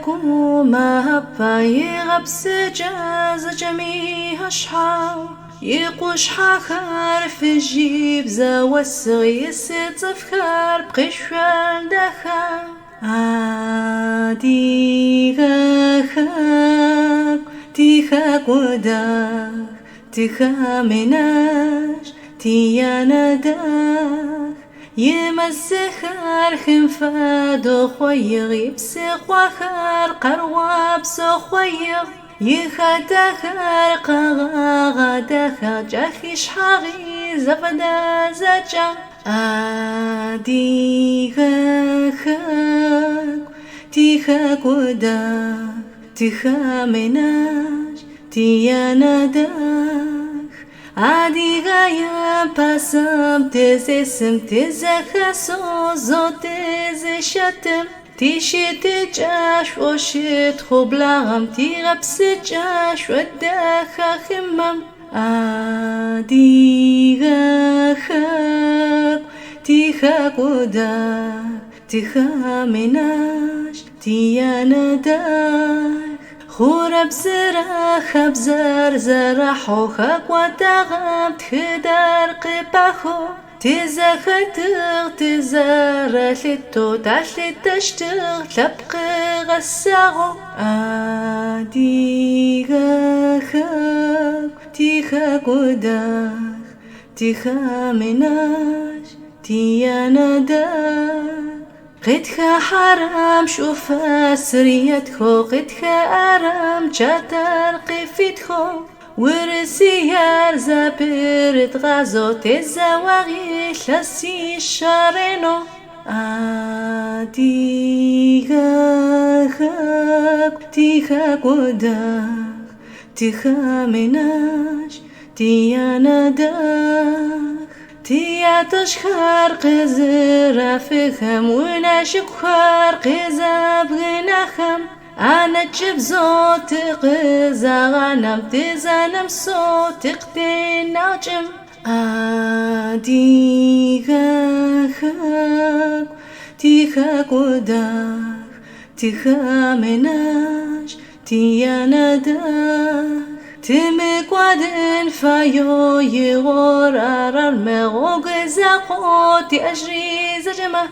كوما هبا يغبس جاز جميع شحا يقوش حاخر في الجيب زاوسغ يستفكر بقشوال دخا عادي غاخاك تيخاك وداك تيخا مناش تيانا داك يمسخر خنفادو خويغ يبسخ وخر قرواب سخويغ يخدخر قغادخر جاخيش حاغي زفدا زجا عادي غاخاك تيخاك وداك تيخا مناش تيانا داك عادي غايا باسم تزسم تزخسو زو تزشتم تيشت جاش وشت خبلغم تيغبس جاش وداخا خمم عادي غاخاك تيخاك وداك تيخا مناش تيانا داك خورب زرا خبزر زرا حوخك ودغم تخدر قبخو تزختغ تزار لتو تحلت تشتغ تبقى غساغو عادي غاخاك تيخاك وداك تيخا مناش تيانا داك قدخا حرام شوفا سريتخو قدخا أرام جاتر قفيتخو ورسيار زابرت غازو تزاوغي لسي الشارينو عادي غاخاك تيخاك وداك تيخا مناش تيانا داك تيا تشخار قزر فخم وناشكخار قزاب غناخم أنا تجيب زوت قزا غنم تزانم صوت قتين ناجم عادي غاخاك تيخاك وداك تيخا مناش تيانا داك تمك ودن فايو يغور أرار مغوغ زاقوتي أجري زجمة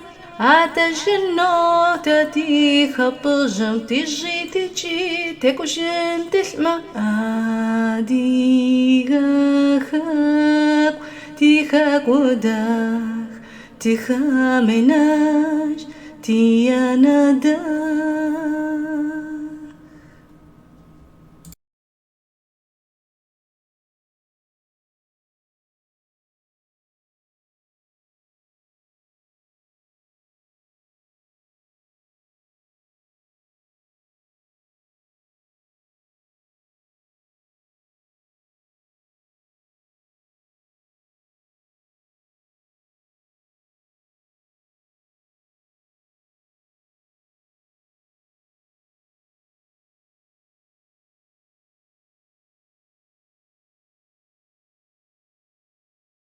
عتشنو تاتي خبجم تجي تجي تكوشن تسمع عادي غاخاك تيخاك وداك تيخا مناش تيانا داك